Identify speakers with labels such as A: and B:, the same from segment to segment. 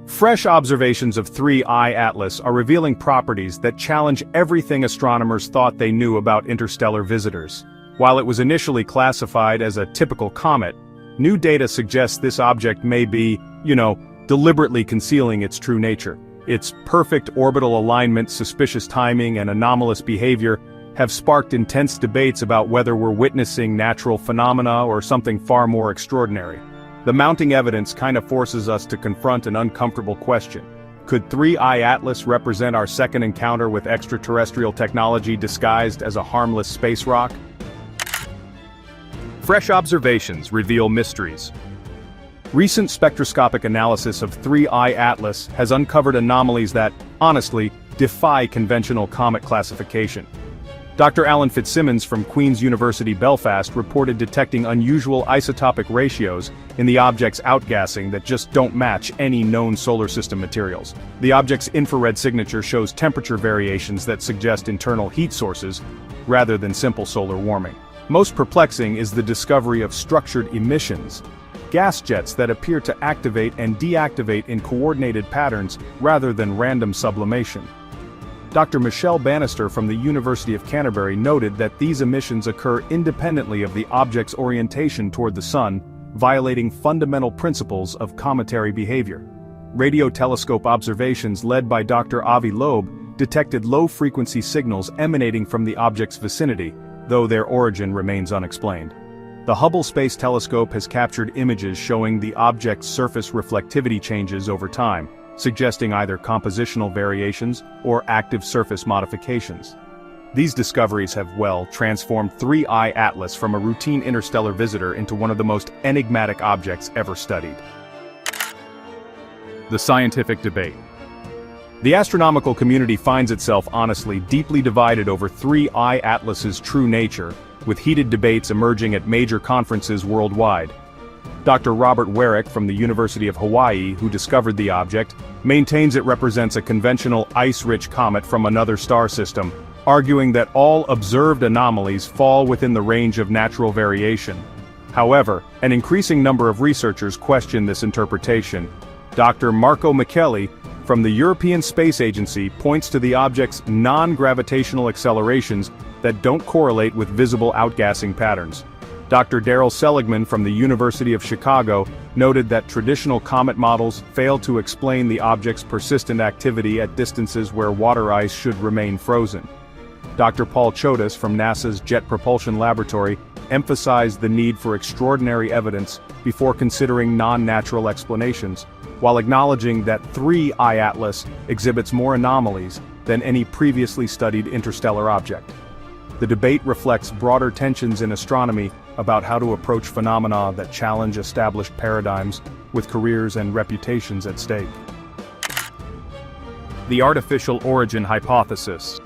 A: Fresh observations of 3I Atlas are revealing properties that challenge everything astronomers thought they knew about interstellar visitors. While it was initially classified as a typical comet, new data suggests this object may be, deliberately concealing its true nature. Its perfect orbital alignment, suspicious timing, and anomalous behavior have sparked intense debates about whether we're witnessing natural phenomena or something far more extraordinary. The mounting evidence kind of forces us to confront an uncomfortable question. Could 3I Atlas represent our second encounter with extraterrestrial technology disguised as a harmless space rock? Fresh observations reveal mysteries. Recent spectroscopic analysis of 3I Atlas has uncovered anomalies that, honestly, defy conventional comet classification. Dr. Alan Fitzsimmons from Queen's University Belfast reported detecting unusual isotopic ratios in the object's outgassing that just don't match any known solar system materials. The object's infrared signature shows temperature variations that suggest internal heat sources, rather than simple solar warming. Most perplexing is the discovery of structured emissions, gas jets that appear to activate and deactivate in coordinated patterns rather than random sublimation. Dr. Michelle Bannister from the University of Canterbury noted that these emissions occur independently of the object's orientation toward the Sun, violating fundamental principles of cometary behavior. Radio telescope observations led by Dr. Avi Loeb detected low-frequency signals emanating from the object's vicinity, though their origin remains unexplained. The Hubble Space Telescope has captured images showing the object's surface reflectivity changes over time, suggesting either compositional variations or active surface modifications. These discoveries have, transformed 3I Atlas from a routine interstellar visitor into one of the most enigmatic objects ever studied. The scientific debate. The astronomical community finds itself honestly deeply divided over 3I Atlas's true nature, with heated debates emerging at major conferences worldwide. Dr. Robert Warwick from the University of Hawaii, who discovered the object, maintains it represents a conventional ice-rich comet from another star system, arguing that all observed anomalies fall within the range of natural variation. However, an increasing number of researchers question this interpretation. Dr. Marco Micheli from the European Space Agency points to the object's non-gravitational accelerations that don't correlate with visible outgassing patterns. Dr. Daryl Seligman from the University of Chicago noted that traditional comet models fail to explain the object's persistent activity at distances where water ice should remain frozen. Dr. Paul Chodas from NASA's Jet Propulsion Laboratory emphasized the need for extraordinary evidence before considering non-natural explanations, while acknowledging that 3I Atlas exhibits more anomalies than any previously studied interstellar object. The debate reflects broader tensions in astronomy about how to approach phenomena that challenge established paradigms, with careers and reputations at stake. The artificial origin hypothesis.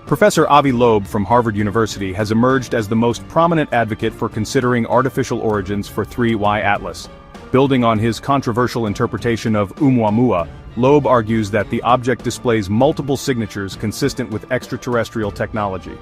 A: Professor Avi Loeb from Harvard University has emerged as the most prominent advocate for considering artificial origins for 3I Atlas. Building on his controversial interpretation of Oumuamua, Loeb argues that the object displays multiple signatures consistent with extraterrestrial technology.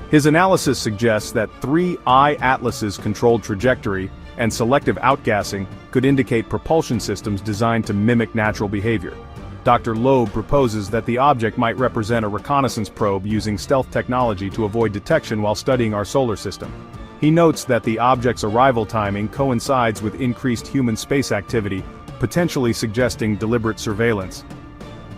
A: His analysis suggests that 3I Atlas's controlled trajectory and selective outgassing could indicate propulsion systems designed to mimic natural behavior. Dr. Loeb proposes that the object might represent a reconnaissance probe using stealth technology to avoid detection while studying our solar system. He notes that the object's arrival timing coincides with increased human space activity, potentially suggesting deliberate surveillance.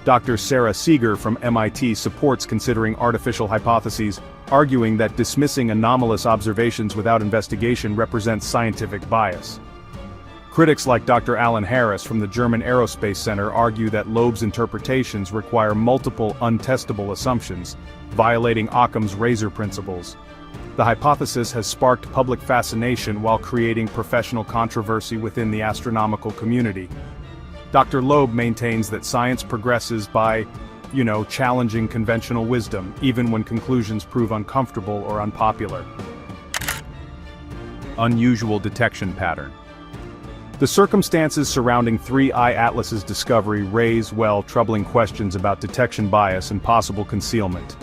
A: Dr. Sarah Seeger from MIT supports considering artificial hypotheses, arguing that dismissing anomalous observations without investigation represents scientific bias. Critics like Dr. Alan Harris from the German Aerospace Center argue that Loeb's interpretations require multiple untestable assumptions, violating Occam's razor principles. The hypothesis has sparked public fascination while creating professional controversy within the astronomical community. Dr. Loeb maintains that science progresses by, challenging conventional wisdom, even when conclusions prove uncomfortable or unpopular. Unusual detection pattern. The circumstances surrounding 3I Atlas's discovery raise, troubling questions about detection bias and possible concealment.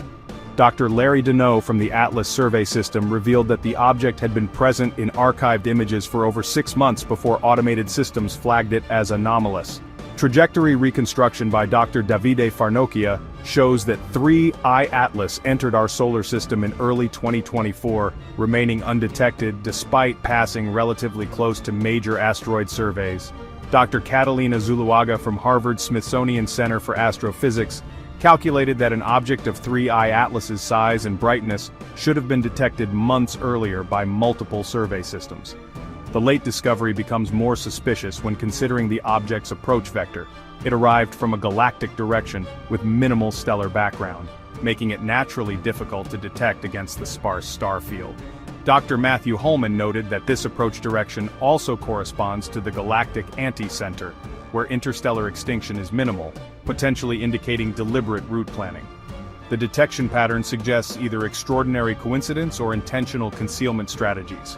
A: Dr. Larry Deneau from the Atlas survey system revealed that the object had been present in archived images for over 6 months before automated systems flagged it as anomalous. Trajectory reconstruction by Dr. Davide Farnocchia shows that 3I Atlas entered our solar system in early 2024, remaining undetected despite passing relatively close to major asteroid surveys. Dr. Catalina Zuluaga from Harvard's Smithsonian Center for Astrophysics calculated that an object of 3I Atlas's size and brightness should have been detected months earlier by multiple survey systems. The late discovery becomes more suspicious when considering the object's approach vector. It arrived from a galactic direction with minimal stellar background, making it naturally difficult to detect against the sparse star field. Dr. Matthew Holman noted that this approach direction also corresponds to the galactic anti-center, where interstellar extinction is minimal, potentially indicating deliberate route planning. The detection pattern suggests either extraordinary coincidence or intentional concealment strategies.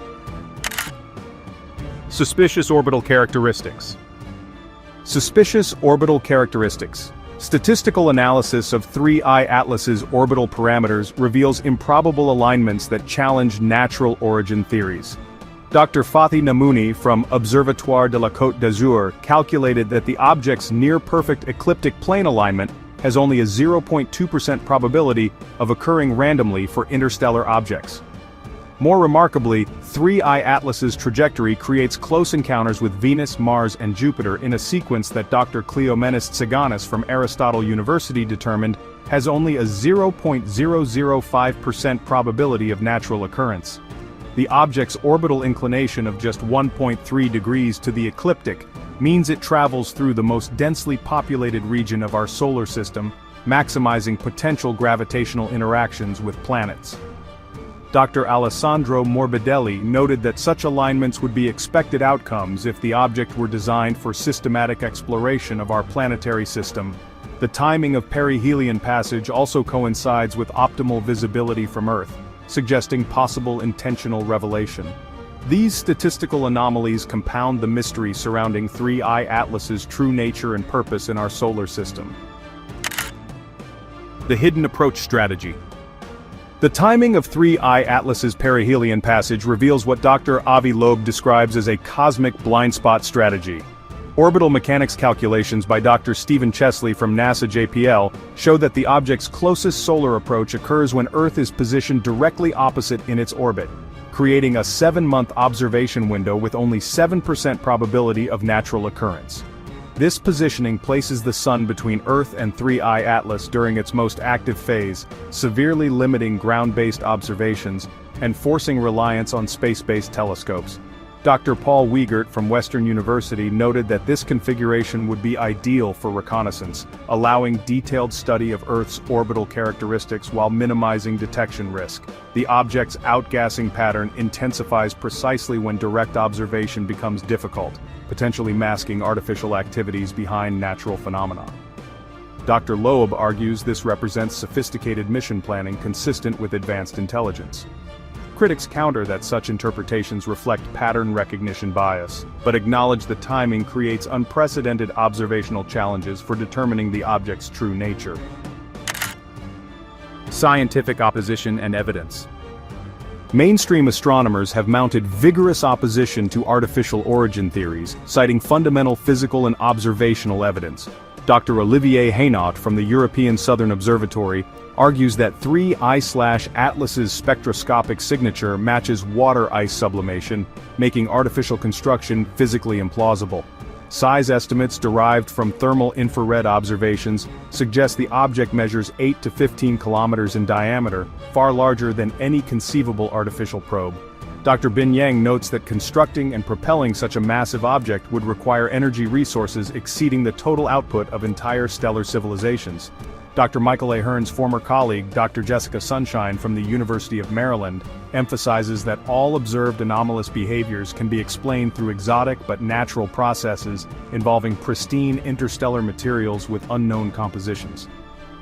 A: Suspicious orbital characteristics. Suspicious orbital characteristics. Statistical analysis of 3I Atlas's orbital parameters reveals improbable alignments that challenge natural origin theories. Dr. Fatih Namouni from Observatoire de la Côte d'Azur calculated that the object's near-perfect ecliptic plane alignment has only a 0.2% probability of occurring randomly for interstellar objects. More remarkably, 3I Atlas's trajectory creates close encounters with Venus, Mars, and Jupiter in a sequence that Dr. Kleomenis Tsiganis from Aristotle University determined has only a 0.005% probability of natural occurrence. The object's orbital inclination of just 1.3 degrees to the ecliptic means it travels through the most densely populated region of our solar system, maximizing potential gravitational interactions with planets. Dr. Alessandro Morbidelli noted that such alignments would be expected outcomes if the object were designed for systematic exploration of our planetary system. The timing of perihelion passage also coincides with optimal visibility from Earth, suggesting possible intentional revelation. These statistical anomalies compound the mystery surrounding 3I Atlas's true nature and purpose in our solar system. The hidden approach strategy. The timing of 3I Atlas's perihelion passage reveals what Dr. Avi Loeb describes as a cosmic blind spot strategy. Orbital mechanics calculations by Dr. Stephen Chesley from NASA JPL show that the object's closest solar approach occurs when Earth is positioned directly opposite in its orbit, creating a 7-month observation window with only 7% probability of natural occurrence. This positioning places the Sun between Earth and 3I Atlas during its most active phase, severely limiting ground-based observations and forcing reliance on space-based telescopes. Dr. Paul Wiegert from Western University noted that this configuration would be ideal for reconnaissance, allowing detailed study of Earth's orbital characteristics while minimizing detection risk. The object's outgassing pattern intensifies precisely when direct observation becomes difficult, potentially masking artificial activities behind natural phenomena. Dr. Loeb argues this represents sophisticated mission planning consistent with advanced intelligence. Critics counter that such interpretations reflect pattern recognition bias, but acknowledge the timing creates unprecedented observational challenges for determining the object's true nature. Scientific opposition and evidence. Mainstream astronomers have mounted vigorous opposition to artificial origin theories, citing fundamental physical and observational evidence. Dr. Olivier Hainaut from the European Southern Observatory argues that 3I Atlas's spectroscopic signature matches water ice sublimation, making artificial construction physically implausible. Size estimates derived from thermal infrared observations suggest the object measures 8 to 15 kilometers in diameter, far larger than any conceivable artificial probe. Dr. Bin Yang notes that constructing and propelling such a massive object would require energy resources exceeding the total output of entire stellar civilizations. Dr. Michael A. Hearn's former colleague, Dr. Jessica Sunshine from the University of Maryland, emphasizes that all observed anomalous behaviors can be explained through exotic but natural processes involving pristine interstellar materials with unknown compositions.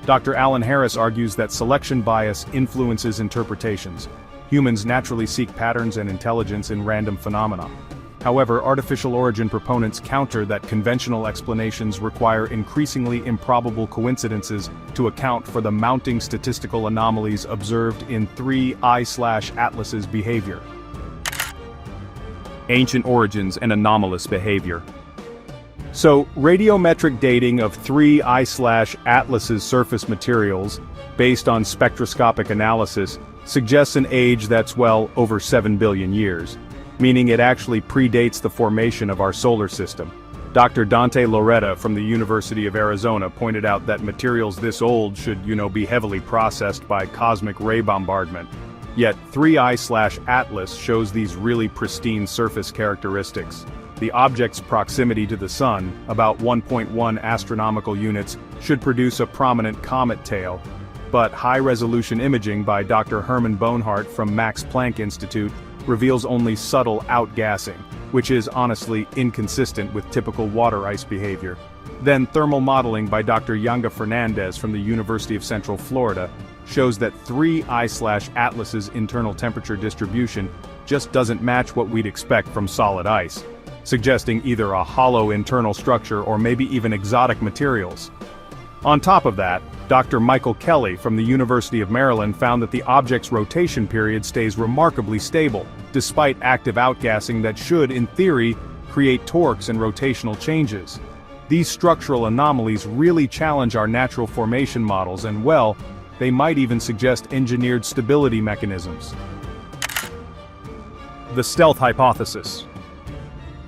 A: Dr. Alan Harris argues that selection bias influences interpretations. Humans naturally seek patterns and intelligence in random phenomena. However, artificial origin proponents counter that conventional explanations require increasingly improbable coincidences to account for the mounting statistical anomalies observed in 3I Atlas's behavior. Ancient origins and anomalous behavior. So, radiometric dating of 3I/Atlas's surface materials, based on spectroscopic analysis, suggests an age that's well over 7 billion years, meaning it actually predates the formation of our solar system. Dr. Dante Loretta from the University of Arizona pointed out that materials this old should, be heavily processed by cosmic ray bombardment. Yet 3I/Atlas shows these really pristine surface characteristics. The object's proximity to the Sun, about 1.1 astronomical units, should produce a prominent comet tail. But high-resolution imaging by Dr. Hermann Bohnhardt from Max Planck Institute reveals only subtle outgassing, which is honestly inconsistent with typical water ice behavior. Then thermal modeling by Dr. Yanga Fernandez from the University of Central Florida shows that 3I/Atlas's internal temperature distribution just doesn't match what we'd expect from solid ice, suggesting either a hollow internal structure or maybe even exotic materials. On top of that, Dr. Michael Kelly from the University of Maryland found that the object's rotation period stays remarkably stable, despite active outgassing that should, in theory, create torques and rotational changes. These structural anomalies really challenge our natural formation models and, well, they might even suggest engineered stability mechanisms. The stealth hypothesis.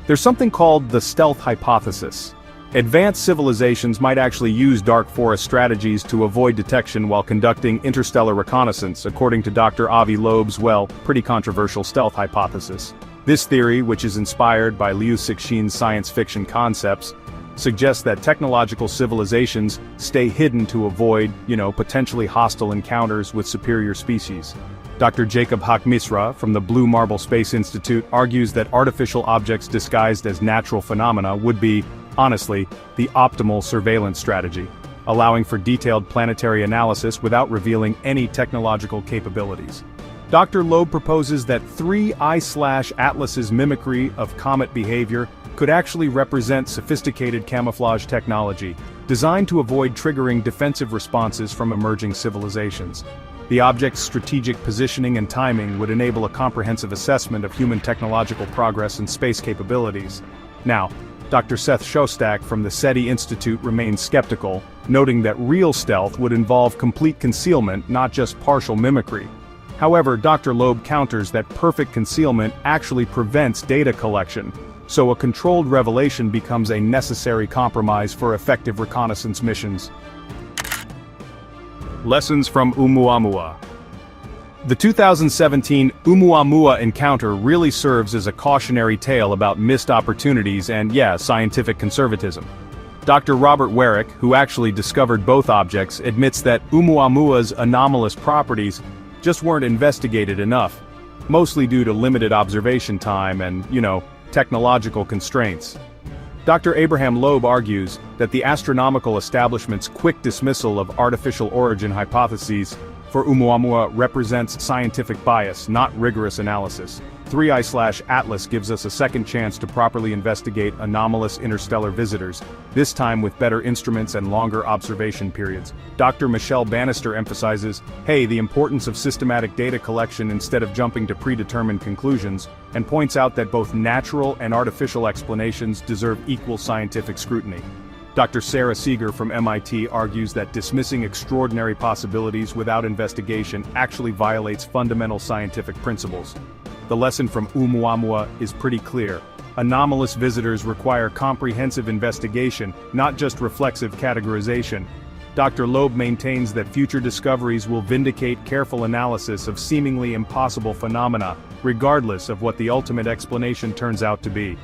A: There's something called the stealth hypothesis. Advanced civilizations might actually use dark forest strategies to avoid detection while conducting interstellar reconnaissance, according to Dr. Avi Loeb's, pretty controversial stealth hypothesis. This theory, which is inspired by Liu Cixin's science fiction concepts, suggests that technological civilizations stay hidden to avoid, potentially hostile encounters with superior species. Dr. Jacob Haq-Misra from the Blue Marble Space Institute argues that artificial objects disguised as natural phenomena would be, honestly, the optimal surveillance strategy, allowing for detailed planetary analysis without revealing any technological capabilities. Dr. Loeb proposes that 3I/Atlas's mimicry of comet behavior could actually represent sophisticated camouflage technology, designed to avoid triggering defensive responses from emerging civilizations. The object's strategic positioning and timing would enable a comprehensive assessment of human technological progress and space capabilities. Now, Dr. Seth Shostak from the SETI Institute remains skeptical, noting that real stealth would involve complete concealment, not just partial mimicry. However, Dr. Loeb counters that perfect concealment actually prevents data collection, so a controlled revelation becomes a necessary compromise for effective reconnaissance missions. Lessons from Oumuamua. The 2017 Oumuamua encounter really serves as a cautionary tale about missed opportunities and, scientific conservatism. Dr. Robert Warwick, who actually discovered both objects, admits that Oumuamua's anomalous properties just weren't investigated enough, mostly due to limited observation time and, technological constraints. Dr. Abraham Loeb argues that the astronomical establishment's quick dismissal of artificial origin hypotheses for Oumuamua represents scientific bias, not rigorous analysis. 3I/Atlas gives us a second chance to properly investigate anomalous interstellar visitors, this time with better instruments and longer observation periods. Dr. Michelle Bannister emphasizes, the importance of systematic data collection instead of jumping to predetermined conclusions, and points out that both natural and artificial explanations deserve equal scientific scrutiny. Dr. Sarah Seeger from MIT argues that dismissing extraordinary possibilities without investigation actually violates fundamental scientific principles. The lesson from Oumuamua is pretty clear. Anomalous visitors require comprehensive investigation, not just reflexive categorization. Dr. Loeb maintains that future discoveries will vindicate careful analysis of seemingly impossible phenomena, regardless of what the ultimate explanation turns out to be.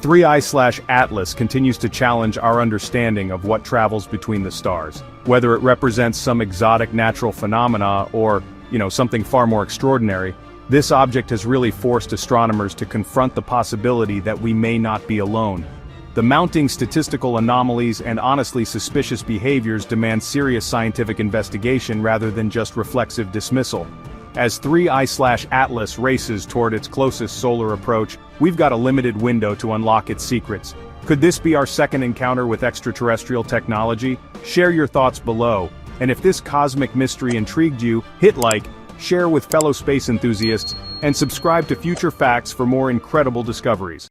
A: 3I/Atlas continues to challenge our understanding of what travels between the stars. Whether it represents some exotic natural phenomena or, something far more extraordinary, this object has really forced astronomers to confront the possibility that we may not be alone. The mounting statistical anomalies and honestly suspicious behaviors demand serious scientific investigation rather than just reflexive dismissal. As 3I/Atlas races toward its closest solar approach, we've got a limited window to unlock its secrets. Could this be our second encounter with extraterrestrial technology? Share your thoughts below, and if this cosmic mystery intrigued you, hit like, share with fellow space enthusiasts, and subscribe to Future Facts for more incredible discoveries.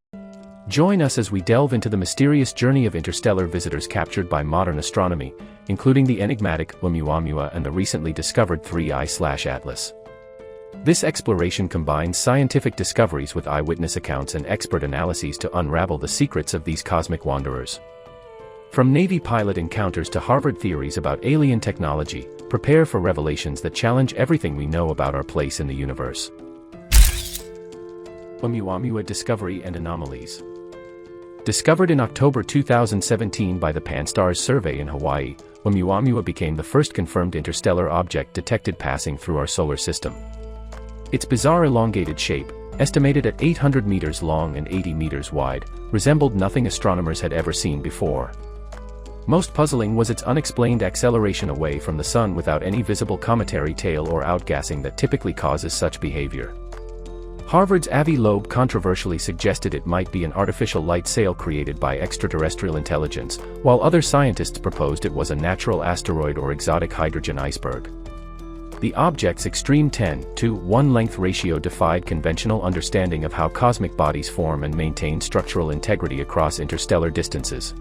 B: Join us as we delve into the mysterious journey of interstellar visitors captured by modern astronomy, including the enigmatic Oumuamua and the recently discovered 3I/Atlas. This exploration combines scientific discoveries with eyewitness accounts and expert analyses to unravel the secrets of these cosmic wanderers. From Navy pilot encounters to Harvard theories about alien technology, prepare for revelations that challenge everything we know about our place in the universe. Oumuamua Discovery and Anomalies. Discovered in October 2017 by the Pan-STARRS survey in Hawaii, Oumuamua became the first confirmed interstellar object detected passing through our solar system. Its bizarre elongated shape, estimated at 800 meters long and 80 meters wide, resembled nothing astronomers had ever seen before. Most puzzling was its unexplained acceleration away from the sun without any visible cometary tail or outgassing that typically causes such behavior. Harvard's Avi Loeb controversially suggested it might be an artificial light sail created by extraterrestrial intelligence, while other scientists proposed it was a natural asteroid or exotic hydrogen iceberg. The object's extreme 10:1 length ratio defied conventional understanding of how cosmic bodies form and maintain structural integrity across interstellar distances.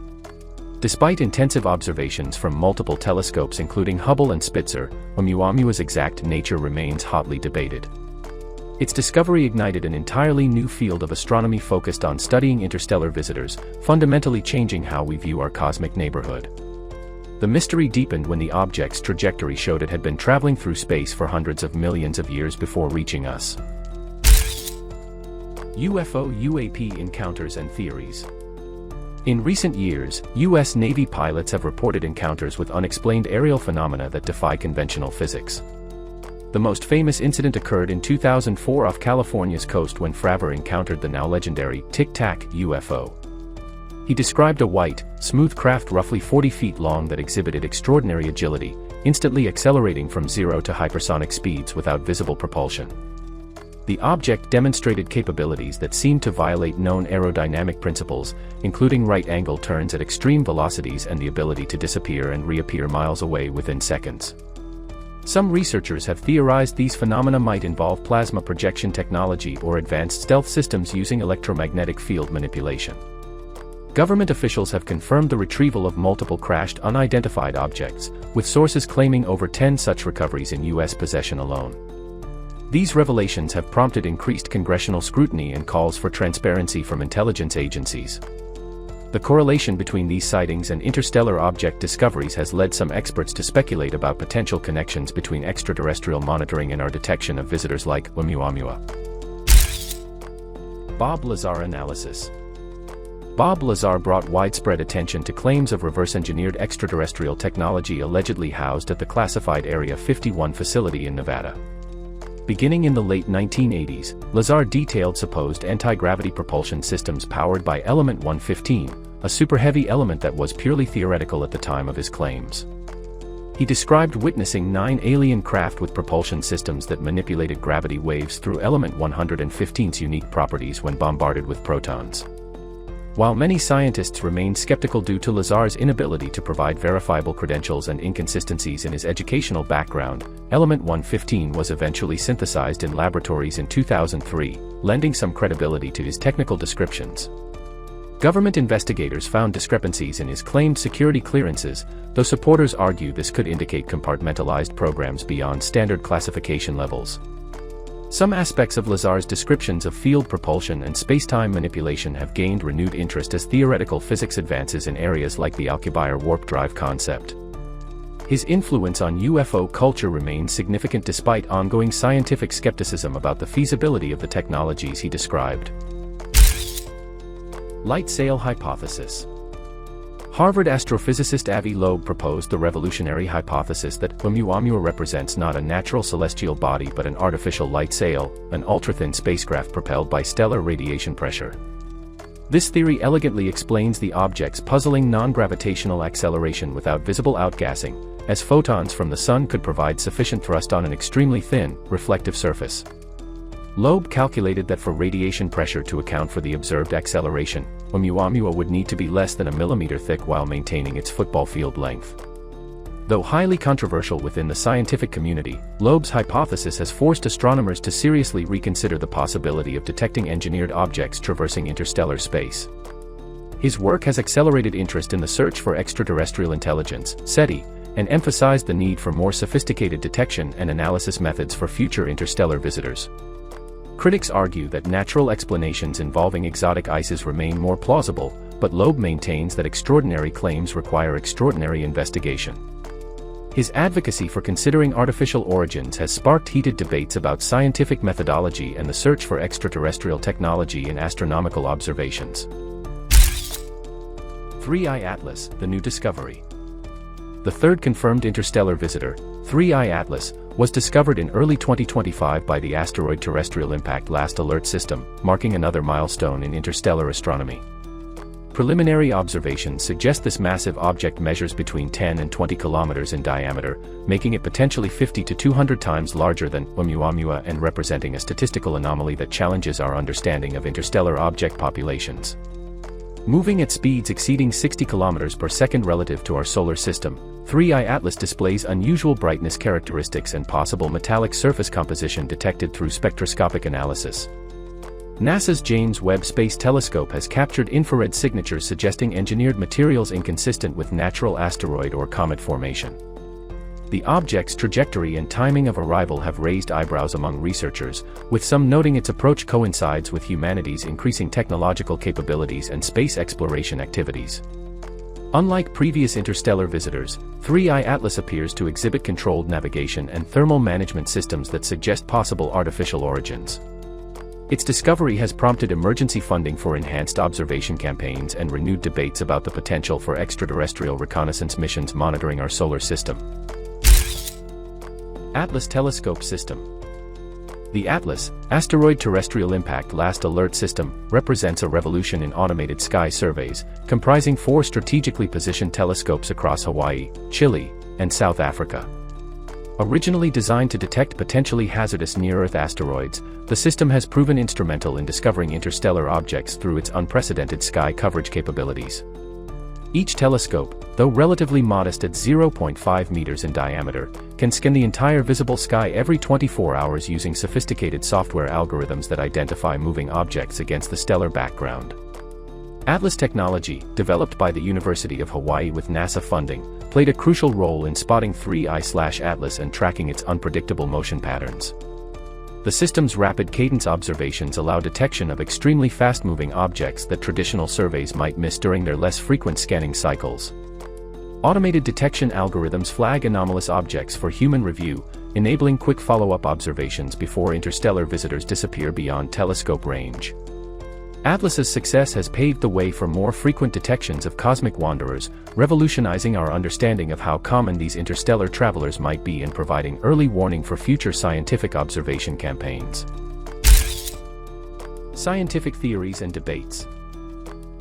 B: Despite intensive observations from multiple telescopes including Hubble and Spitzer, Oumuamua's exact nature remains hotly debated. Its discovery ignited an entirely new field of astronomy focused on studying interstellar visitors, fundamentally changing how we view our cosmic neighborhood. The mystery deepened when the object's trajectory showed it had been traveling through space for hundreds of millions of years before reaching us. UFO/UAP encounters and theories. In recent years, U.S. Navy pilots have reported encounters with unexplained aerial phenomena that defy conventional physics. The most famous incident occurred in 2004 off California's coast when Fravor encountered the now legendary Tic Tac UFO. He described a white, smooth craft roughly 40 feet long that exhibited extraordinary agility, instantly accelerating from 0 to hypersonic speeds without visible propulsion. The object demonstrated capabilities that seemed to violate known aerodynamic principles, including right-angle turns at extreme velocities and the ability to disappear and reappear miles away within seconds. Some researchers have theorized these phenomena might involve plasma projection technology or advanced stealth systems using electromagnetic field manipulation. Government officials have confirmed the retrieval of multiple crashed unidentified objects, with sources claiming over 10 such recoveries in U.S. possession alone. These revelations have prompted increased congressional scrutiny and calls for transparency from intelligence agencies. The correlation between these sightings and interstellar object discoveries has led some experts to speculate about potential connections between extraterrestrial monitoring and our detection of visitors like Oumuamua. Bob Lazar analysis. Bob Lazar brought widespread attention to claims of reverse-engineered extraterrestrial technology allegedly housed at the classified Area 51 facility in Nevada. Beginning in the late 1980s, Lazar detailed supposed anti-gravity propulsion systems powered by element 115, a super-heavy element that was purely theoretical at the time of his claims. He described witnessing 9 alien craft with propulsion systems that manipulated gravity waves through element 115's unique properties when bombarded with protons. While many scientists remained skeptical due to Lazar's inability to provide verifiable credentials and inconsistencies in his educational background, element 115 was eventually synthesized in laboratories in 2003, lending some credibility to his technical descriptions. Government investigators found discrepancies in his claimed security clearances, though supporters argue this could indicate compartmentalized programs beyond standard classification levels. Some aspects of Lazar's descriptions of field propulsion and spacetime manipulation have gained renewed interest as theoretical physics advances in areas like the Alcubierre warp drive concept. His influence on UFO culture remains significant despite ongoing scientific skepticism about the feasibility of the technologies he described. Light sail hypothesis. Harvard astrophysicist Avi Loeb proposed the revolutionary hypothesis that Oumuamua represents not a natural celestial body but an artificial light sail, an ultra-thin spacecraft propelled by stellar radiation pressure. This theory elegantly explains the object's puzzling non-gravitational acceleration without visible outgassing, as photons from the sun could provide sufficient thrust on an extremely thin, reflective surface. Loeb calculated that for radiation pressure to account for the observed acceleration, Oumuamua would need to be less than a millimeter thick while maintaining its football field length. Though highly controversial within the scientific community, Loeb's hypothesis has forced astronomers to seriously reconsider the possibility of detecting engineered objects traversing interstellar space. His work has accelerated interest in the search for extraterrestrial intelligence, SETI, and emphasized the need for more sophisticated detection and analysis methods for future interstellar visitors. Critics argue that natural explanations involving exotic ices remain more plausible, but Loeb maintains that extraordinary claims require extraordinary investigation. His advocacy for considering artificial origins has sparked heated debates about scientific methodology and the search for extraterrestrial technology in astronomical observations. 3I Atlas, the new discovery. The third confirmed interstellar visitor, 3I Atlas, was discovered in early 2025 by the Asteroid Terrestrial Impact Last Alert System, marking another milestone in interstellar astronomy. Preliminary observations suggest this massive object measures between 10 and 20 kilometers in diameter, making it potentially 50 to 200 times larger than Oumuamua and representing a statistical anomaly that challenges our understanding of interstellar object populations. Moving at speeds exceeding 60 kilometers per second relative to our solar system, 3I Atlas displays unusual brightness characteristics and possible metallic surface composition detected through spectroscopic analysis. NASA's James Webb Space Telescope has captured infrared signatures suggesting engineered materials inconsistent with natural asteroid or comet formation. The object's trajectory and timing of arrival have raised eyebrows among researchers, with some noting its approach coincides with humanity's increasing technological capabilities and space exploration activities. Unlike previous interstellar visitors, 3I Atlas appears to exhibit controlled navigation and thermal management systems that suggest possible artificial origins. Its discovery has prompted emergency funding for enhanced observation campaigns and renewed debates about the potential for extraterrestrial reconnaissance missions monitoring our solar system. Atlas Telescope System. The Atlas, Asteroid Terrestrial Impact Last Alert System, represents a revolution in automated sky surveys, comprising 4 strategically positioned telescopes across Hawaii, Chile, and South Africa. Originally designed to detect potentially hazardous near-Earth asteroids, the system has proven instrumental in discovering interstellar objects through its unprecedented sky coverage capabilities. Each telescope, though relatively modest at 0.5 meters in diameter, can scan the entire visible sky every 24 hours using sophisticated software algorithms that identify moving objects against the stellar background. Atlas technology, developed by the University of Hawaii with NASA funding, played a crucial role in spotting 3I/Atlas and tracking its unpredictable motion patterns. The system's rapid cadence observations allow detection of extremely fast-moving objects that traditional surveys might miss during their less frequent scanning cycles. Automated detection algorithms flag anomalous objects for human review, enabling quick follow-up observations before interstellar visitors disappear beyond telescope range. Atlas's success has paved the way for more frequent detections of cosmic wanderers, revolutionizing our understanding of how common these interstellar travelers might be and providing early warning for future scientific observation campaigns. Scientific theories and debates.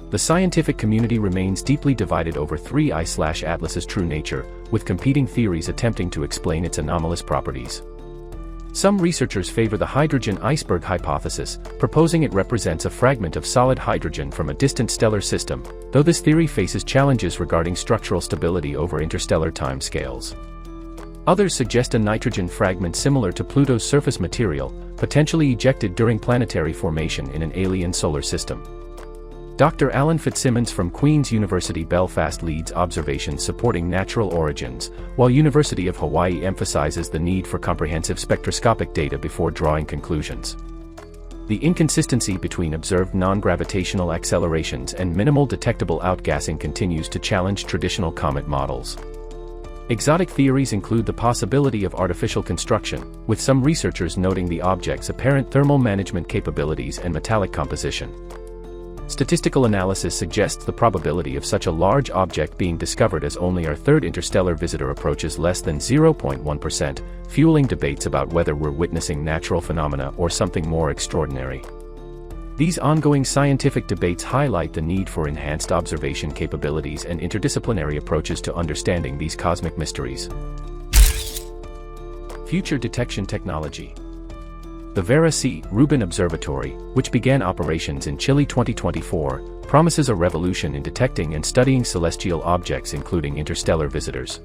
B: The scientific community remains deeply divided over 3I/Atlas's true nature, with competing theories attempting to explain its anomalous properties. Some researchers favor the hydrogen iceberg hypothesis, proposing it represents a fragment of solid hydrogen from a distant stellar system, though this theory faces challenges regarding structural stability over interstellar timescales. Others suggest a nitrogen fragment similar to Pluto's surface material, potentially ejected during planetary formation in an alien solar system. Dr. Alan Fitzsimmons from Queen's University Belfast leads observations supporting natural origins, while University of Hawaii emphasizes the need for comprehensive spectroscopic data before drawing conclusions. The inconsistency between observed non-gravitational accelerations and minimal detectable outgassing continues to challenge traditional comet models. Exotic theories include the possibility of artificial construction, with some researchers noting the object's apparent thermal management capabilities and metallic composition. Statistical analysis suggests the probability of such a large object being discovered as only our third interstellar visitor approaches less than 0.1%, fueling debates about whether we're witnessing natural phenomena or something more extraordinary. These ongoing scientific debates highlight the need for enhanced observation capabilities and interdisciplinary approaches to understanding these cosmic mysteries. Future detection technology. The Vera C. Rubin Observatory, which began operations in Chile 2024, promises a revolution in detecting and studying celestial objects including interstellar visitors.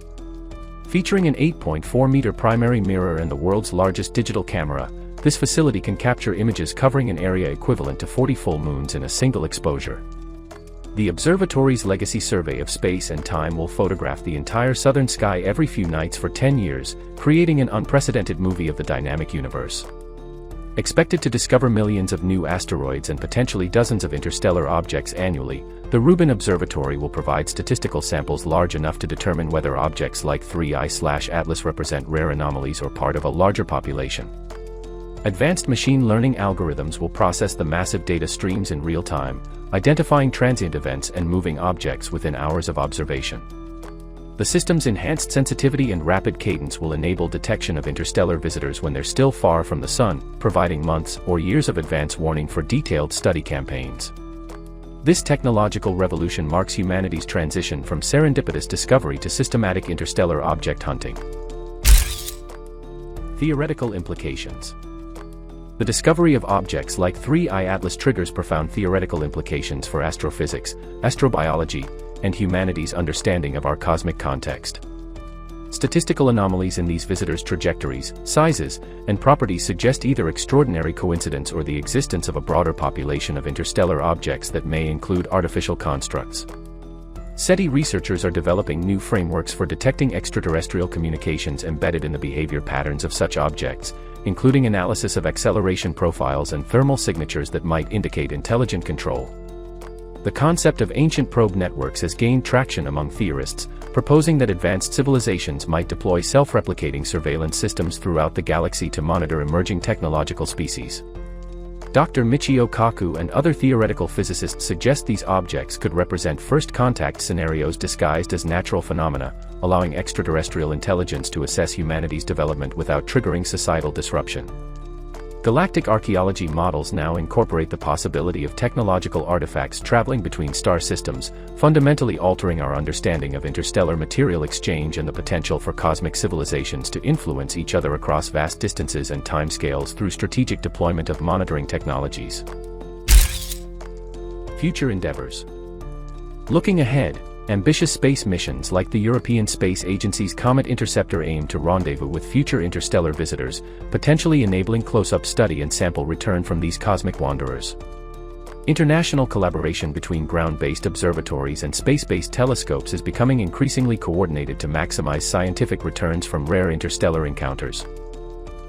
B: Featuring an 8.4-meter primary mirror and the world's largest digital camera, this facility can capture images covering an area equivalent to 40 full moons in a single exposure. The observatory's legacy survey of space and time will photograph the entire southern sky every few nights for 10 years, creating an unprecedented movie of the dynamic universe. Expected to discover millions of new asteroids and potentially dozens of interstellar objects annually, the Rubin Observatory will provide statistical samples large enough to determine whether objects like 3I/Atlas represent rare anomalies or part of a larger population. Advanced machine learning algorithms will process the massive data streams in real time, identifying transient events and moving objects within hours of observation. The system's enhanced sensitivity and rapid cadence will enable detection of interstellar visitors when they're still far from the Sun, providing months or years of advance warning for detailed study campaigns. This technological revolution marks humanity's transition from serendipitous discovery to systematic interstellar object hunting. Theoretical implications. The discovery of objects like 3I Atlas triggers profound theoretical implications for astrophysics, astrobiology, and humanity's understanding of our cosmic context. Statistical anomalies in these visitors' trajectories, sizes, and properties suggest either extraordinary coincidence or the existence of a broader population of interstellar objects that may include artificial constructs. SETI researchers are developing new frameworks for detecting extraterrestrial communications embedded in the behavior patterns of such objects, including analysis of acceleration profiles and thermal signatures that might indicate intelligent control. The concept of ancient probe networks has gained traction among theorists, proposing that advanced civilizations might deploy self-replicating surveillance systems throughout the galaxy to monitor emerging technological species. Dr. Michio Kaku and other theoretical physicists suggest these objects could represent first contact scenarios disguised as natural phenomena, allowing extraterrestrial intelligence to assess humanity's development without triggering societal disruption. Galactic archaeology models now incorporate the possibility of technological artifacts traveling between star systems, fundamentally altering our understanding of interstellar material exchange and the potential for cosmic civilizations to influence each other across vast distances and timescales through strategic deployment of monitoring technologies. Future endeavors. Looking ahead, ambitious space missions like the European Space Agency's Comet interceptor aim to rendezvous with future interstellar visitors, potentially enabling close-up study and sample return from these cosmic wanderers. International collaboration between ground-based observatories and space-based telescopes is becoming increasingly coordinated to maximize scientific returns from rare interstellar encounters.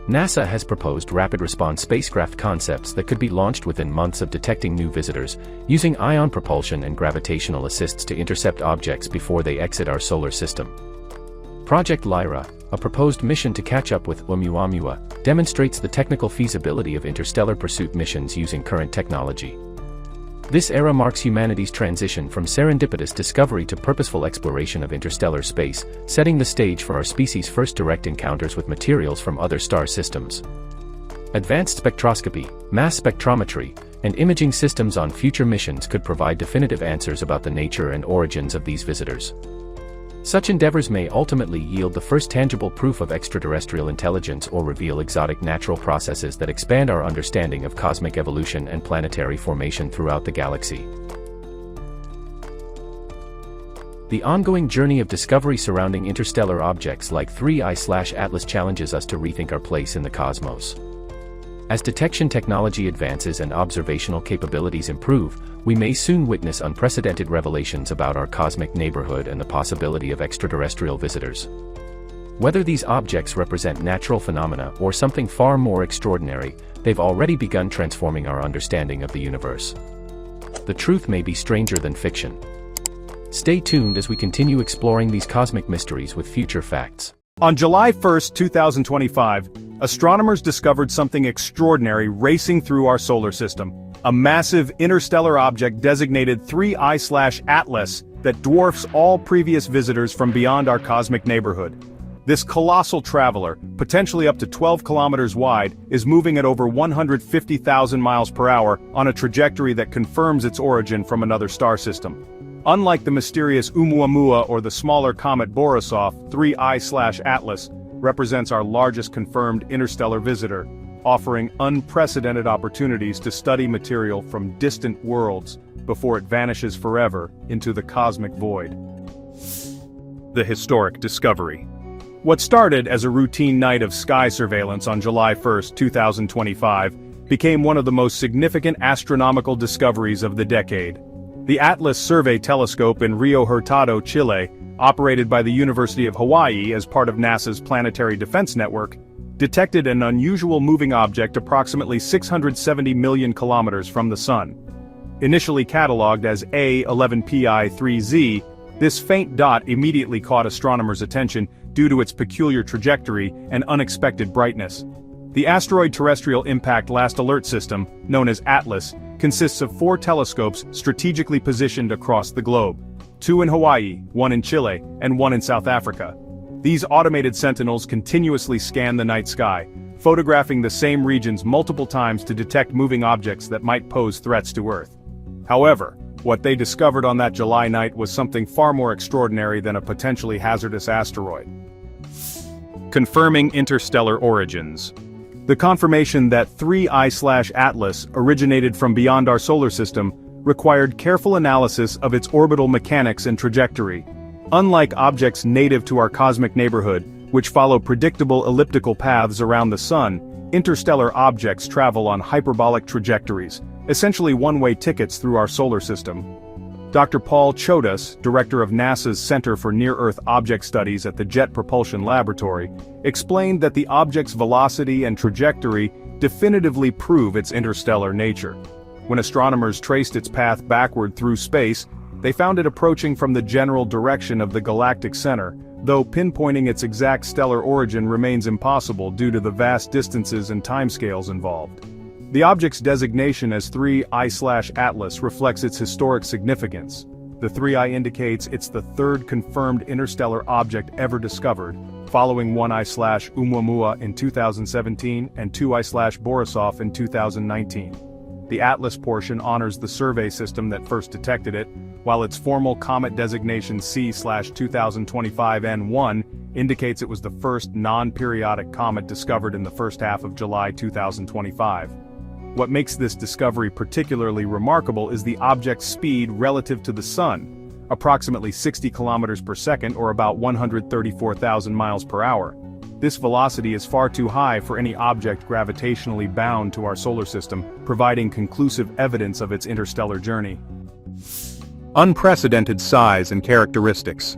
B: NASA has proposed rapid-response spacecraft concepts that could be launched within months of detecting new visitors, using ion propulsion and gravitational assists to intercept objects before they exit our solar system. Project Lyra, a proposed mission to catch up with Oumuamua, demonstrates the technical feasibility of interstellar pursuit missions using current technology. This era marks humanity's transition from serendipitous discovery to purposeful exploration of interstellar space, setting the stage for our species' first direct encounters with materials from other star systems. Advanced spectroscopy, mass spectrometry, and imaging systems on future missions could provide definitive answers about the nature and origins of these visitors. Such endeavors may ultimately yield the first tangible proof of extraterrestrial intelligence or reveal exotic natural processes that expand our understanding of cosmic evolution and planetary formation throughout the galaxy. The ongoing journey of discovery surrounding interstellar objects like 3I/Atlas challenges us to rethink our place in the cosmos. As detection technology advances and observational capabilities improve, we may soon witness unprecedented revelations about our cosmic neighborhood and the possibility of extraterrestrial visitors. Whether these objects represent natural phenomena or something far more extraordinary, they've already begun transforming our understanding of the universe. The truth may be stranger than fiction. Stay tuned as we continue exploring these cosmic mysteries with future facts.
A: On July 1, 2025, astronomers discovered something extraordinary racing through our solar system. A massive interstellar object designated 3I/Atlas that dwarfs all previous visitors from beyond our cosmic neighborhood. This colossal traveler, potentially up to 12 kilometers wide, is moving at over 150,000 miles per hour on a trajectory that confirms its origin from another star system. Unlike the mysterious Oumuamua or the smaller comet Borisov, 3I/Atlas represents our largest confirmed interstellar visitor, offering unprecedented opportunities to study material from distant worlds before it vanishes forever into the cosmic void. The historic discovery. What started as a routine night of sky surveillance on July 1, 2025, became one of the most significant astronomical discoveries of the decade. The Atlas Survey Telescope in Rio Hurtado, Chile, operated by the University of Hawaii as part of NASA's Planetary Defense Network, detected an unusual moving object approximately 670 million kilometers from the Sun. Initially catalogued as A11PI3Z, this faint dot immediately caught astronomers' attention due to its peculiar trajectory and unexpected brightness. The Asteroid Terrestrial Impact Last Alert System, known as ATLAS, consists of 4 telescopes strategically positioned across the globe. 2 in Hawaii, 1 in Chile, and 1 in South Africa. These automated sentinels continuously scan the night sky, photographing the same regions multiple times to detect moving objects that might pose threats to Earth. However, what they discovered on that July night was something far more extraordinary than a potentially hazardous asteroid. Confirming interstellar origins. The confirmation that 3I/Atlas originated from beyond our solar system required careful analysis of its orbital mechanics and trajectory. Unlike objects native to our cosmic neighborhood, which follow predictable elliptical paths around the Sun, interstellar objects travel on hyperbolic trajectories, essentially one-way tickets through our solar system. Dr. Paul Chodas, director of NASA's Center for Near-Earth Object Studies at the Jet Propulsion Laboratory, explained that the object's velocity and trajectory definitively prove its interstellar nature. When astronomers traced its path backward through space, they found it approaching from the general direction of the galactic center, though pinpointing its exact stellar origin remains impossible due to the vast distances and timescales involved. The object's designation as 3I/Atlas reflects its historic significance. The 3I indicates it's the third confirmed interstellar object ever discovered, following 1I/Oumuamua in 2017 and 2I/Borisov in 2019. The Atlas portion honors the survey system that first detected it, while its formal Comet designation C/2025N1 indicates it was the first non-periodic comet discovered in the first half of July 2025. What makes this discovery particularly remarkable is the object's speed relative to the Sun, approximately 60 kilometers per second or about 134,000 miles per hour. This velocity is far too high for any object gravitationally bound to our solar system, providing conclusive evidence of its interstellar journey. Unprecedented size and characteristics.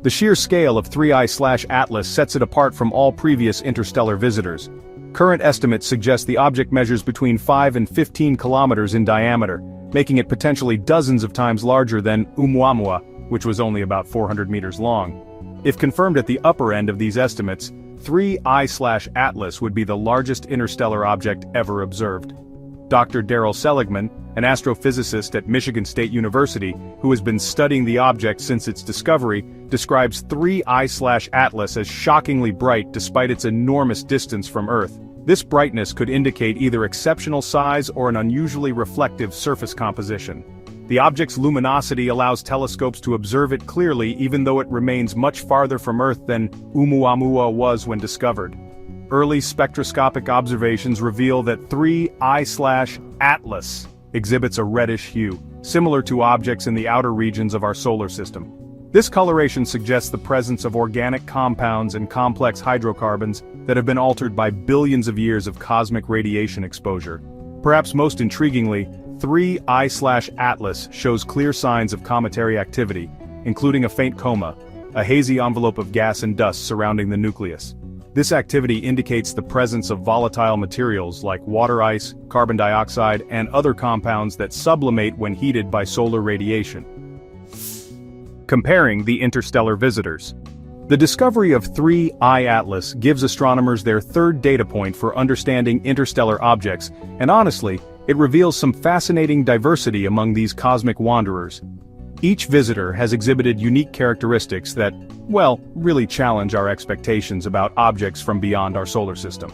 A: The sheer scale of 3I/Atlas sets it apart from all previous interstellar visitors. Current estimates suggest the object measures between 5 and 15 kilometers in diameter, making it potentially dozens of times larger than Oumuamua, which was only about 400 meters long. If confirmed at the upper end of these estimates, 3I/Atlas would be the largest interstellar object ever observed. Dr. Daryl Seligman, an astrophysicist at Michigan State University, who has been studying the object since its discovery, describes 3I/Atlas as shockingly bright despite its enormous distance from Earth. This brightness could indicate either exceptional size or an unusually reflective surface composition. The object's luminosity allows telescopes to observe it clearly even though it remains much farther from Earth than Oumuamua was when discovered. Early spectroscopic observations reveal that 3I/Atlas exhibits a reddish hue, similar to objects in the outer regions of our solar system. This coloration suggests the presence of organic compounds and complex hydrocarbons that have been altered by billions of years of cosmic radiation exposure. Perhaps most intriguingly, 3I/Atlas shows clear signs of cometary activity, including a faint coma, a hazy envelope of gas and dust surrounding the nucleus. This activity indicates the presence of volatile materials like water ice, carbon dioxide, and other compounds that sublimate when heated by solar radiation. Comparing the interstellar visitors. The discovery of 3I/Atlas gives astronomers their third data point for understanding interstellar objects, and honestly, it reveals some fascinating diversity among these cosmic wanderers. Each visitor has exhibited unique characteristics that, well, really challenge our expectations about objects from beyond our solar system.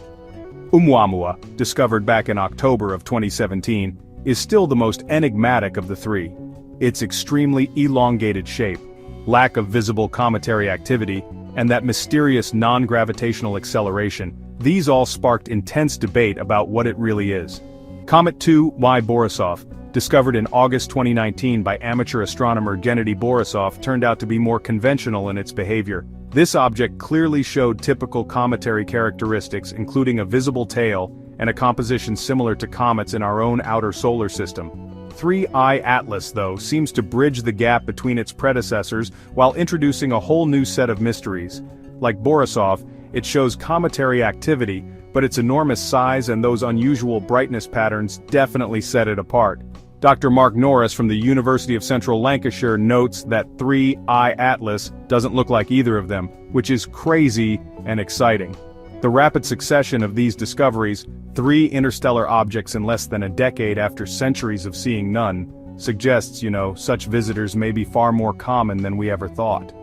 A: Oumuamua, discovered back in October of 2017, is still the most enigmatic of the three. Its extremely elongated shape, lack of visible cometary activity, and that mysterious non-gravitational acceleration, these all sparked intense debate about what it really is. Comet 2Y Borisov, discovered in August 2019 by amateur astronomer Gennady Borisov, turned out to be more conventional in its behavior. This object clearly showed typical cometary characteristics, including a visible tail and a composition similar to comets in our own outer solar system. 3I Atlas, though, seems to bridge the gap between its predecessors while introducing a whole new set of mysteries. Like Borisov, it shows cometary activity, but its enormous size and those unusual brightness patterns definitely set it apart. Dr. Mark Norris from the University of Central Lancashire notes that 3I Atlas doesn't look like either of them, which is crazy and exciting. The rapid succession of these discoveries, 3 interstellar objects in less than a decade after centuries of seeing none, suggests, such visitors may be far more common than we ever thought.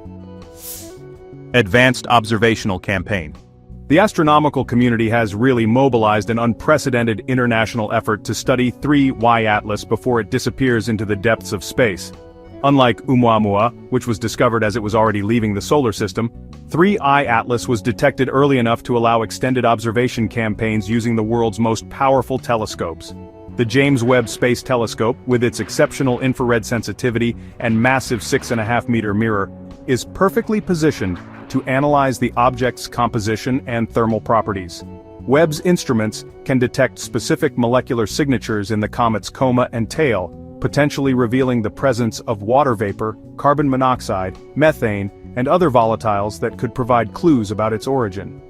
C: Advanced Observational Campaign.
A: The astronomical community has really mobilized an unprecedented international effort to study 3Y Atlas before it disappears into the depths of space. Unlike Oumuamua, which was discovered as it was already leaving the solar system, 3I Atlas was detected early enough to allow extended observation campaigns using the world's most powerful telescopes. The James Webb Space Telescope, with its exceptional infrared sensitivity and massive 6.5-meter mirror, is perfectly positioned to analyze the object's composition and thermal properties. Webb's instruments can detect specific molecular signatures in the comet's coma and tail, potentially revealing the presence of water vapor, carbon monoxide, methane, and other volatiles that could provide clues about its origin.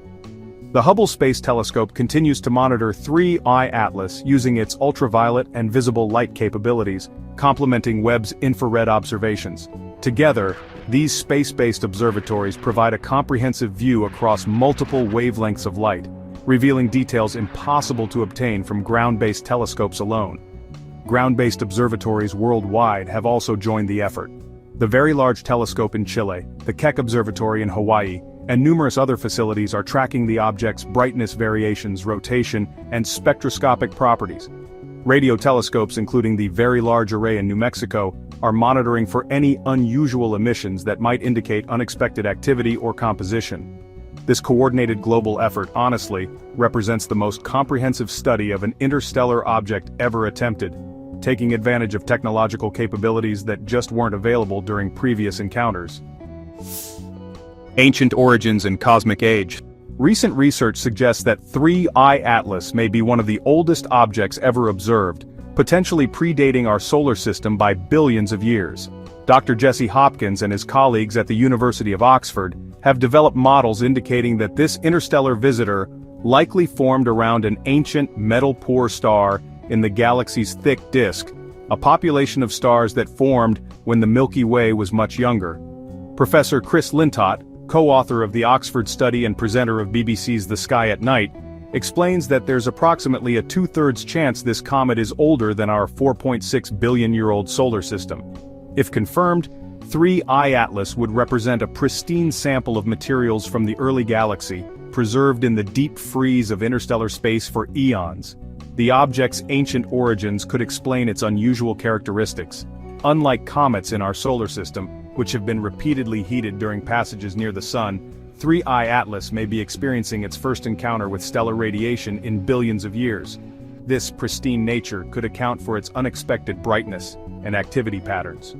A: The Hubble Space Telescope continues to monitor 3I Atlas using its ultraviolet and visible light capabilities, complementing Webb's infrared observations. Together, these space-based observatories provide a comprehensive view across multiple wavelengths of light, revealing details impossible to obtain from ground-based telescopes alone. Ground-based observatories worldwide have also joined the effort. The Very Large Telescope in Chile, the Keck Observatory in Hawaii, and numerous other facilities are tracking the object's brightness variations, rotation, and spectroscopic properties. Radio telescopes, including the Very Large Array in New Mexico, are monitoring for any unusual emissions that might indicate unexpected activity or composition. This coordinated global effort, honestly, represents the most comprehensive study of an interstellar object ever attempted, taking advantage of technological capabilities that just weren't available during previous encounters.
C: Ancient Origins and Cosmic Age.
A: Recent research suggests that 3I Atlas may be one of the oldest objects ever observed, potentially predating our solar system by billions of years. Dr. Jesse Hopkins and his colleagues at the University of Oxford have developed models indicating that this interstellar visitor likely formed around an ancient metal-poor star in the galaxy's thick disk, a population of stars that formed when the Milky Way was much younger. Professor Chris Lintott, co-author of the Oxford study and presenter of BBC's The Sky at Night, explains that there's approximately a 2/3 chance this comet is older than our 4.6 billion-year-old solar system. If confirmed, 3I Atlas would represent a pristine sample of materials from the early galaxy, preserved in the deep freeze of interstellar space for eons. The object's ancient origins could explain its unusual characteristics. Unlike comets in our solar system, which have been repeatedly heated during passages near the Sun, 3I Atlas may be experiencing its first encounter with stellar radiation in billions of years. This pristine nature could account for its unexpected brightness and activity patterns.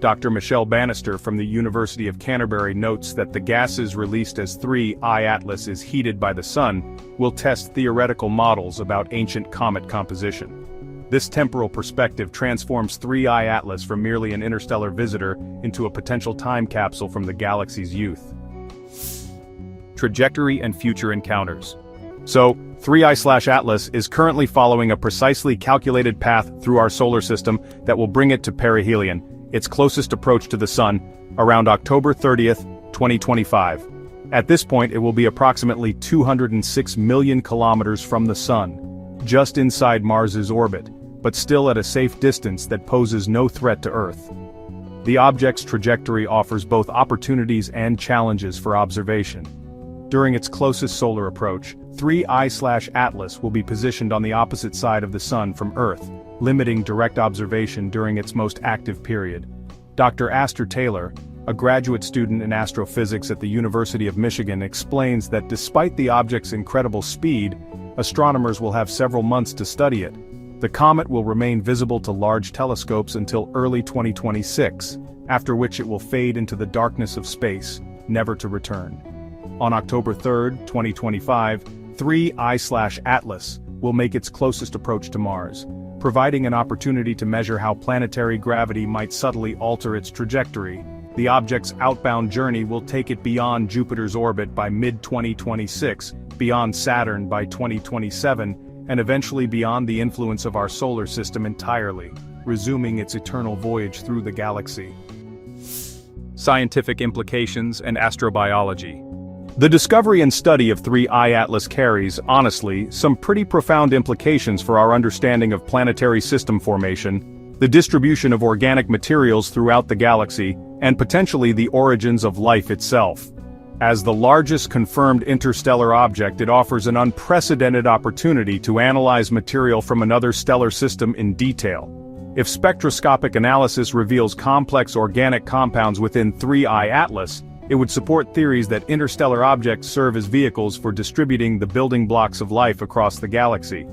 A: Dr. Michelle Bannister from the University of Canterbury notes that the gases released as 3I Atlas is heated by the Sun will test theoretical models about ancient comet composition. This temporal perspective transforms 3I Atlas from merely an interstellar visitor into a potential time capsule from the galaxy's youth. Trajectory and future encounters. So, 3I/Atlas is currently following a precisely calculated path through our solar system that will bring it to perihelion, its closest approach to the Sun, around October 30th, 2025. At this point, it will be approximately 206 million kilometers from the Sun, just inside Mars's orbit, but still at a safe distance that poses no threat to Earth. The object's trajectory offers both opportunities and challenges for observation. During its closest solar approach, 3I/Atlas will be positioned on the opposite side of the Sun from Earth, limiting direct observation during its most active period. Dr. Astor Taylor, a graduate student in astrophysics at the University of Michigan, explains that despite the object's incredible speed, astronomers will have several months to study it. The comet will remain visible to large telescopes until early 2026, after which it will fade into the darkness of space, never to return. On October 3, 2025, 3I/Atlas will make its closest approach to Mars, providing an opportunity to measure how planetary gravity might subtly alter its trajectory. The object's outbound journey will take it beyond Jupiter's orbit by mid-2026, beyond Saturn by 2027, and eventually beyond the influence of our solar system entirely, resuming its eternal voyage through the galaxy.
C: Scientific implications and astrobiology.
A: The discovery and study of 3I/Atlas carries, honestly, some pretty profound implications for our understanding of planetary system formation, the distribution of organic materials throughout the galaxy, and potentially the origins of life itself. As the largest confirmed interstellar object, it offers an unprecedented opportunity to analyze material from another stellar system in detail. If spectroscopic analysis reveals complex organic compounds within 3I/Atlas, it would support theories that interstellar objects serve as vehicles for distributing the building blocks of life across the galaxy.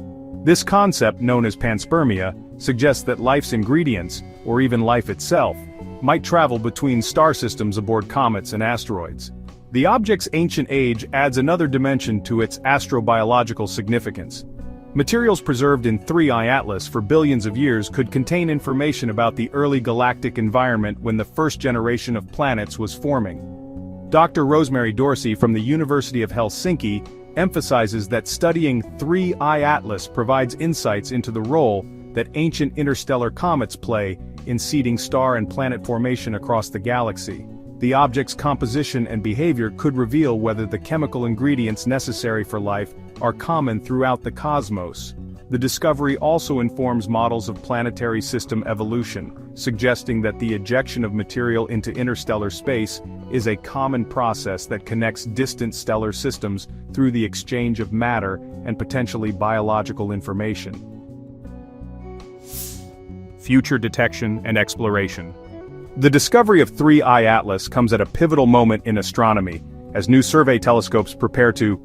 A: This concept, known as panspermia, suggests that life's ingredients, or even life itself, might travel between star systems aboard comets and asteroids. The object's ancient age adds another dimension to its astrobiological significance. Materials preserved in 3I/Atlas for billions of years could contain information about the early galactic environment when the first generation of planets was forming. Dr. Rosemary Dorsey from the University of Helsinki emphasizes that studying 3I/Atlas provides insights into the role that ancient interstellar comets play in seeding star and planet formation across the galaxy. The object's composition and behavior could reveal whether the chemical ingredients necessary for life are common throughout the cosmos. The discovery also informs models of planetary system evolution, suggesting that the ejection of material into interstellar space is a common process that connects distant stellar systems through the exchange of matter and potentially biological information.
C: Future detection and exploration.
A: The discovery of 3I/Atlas comes at a pivotal moment in astronomy, as new survey telescopes prepare to,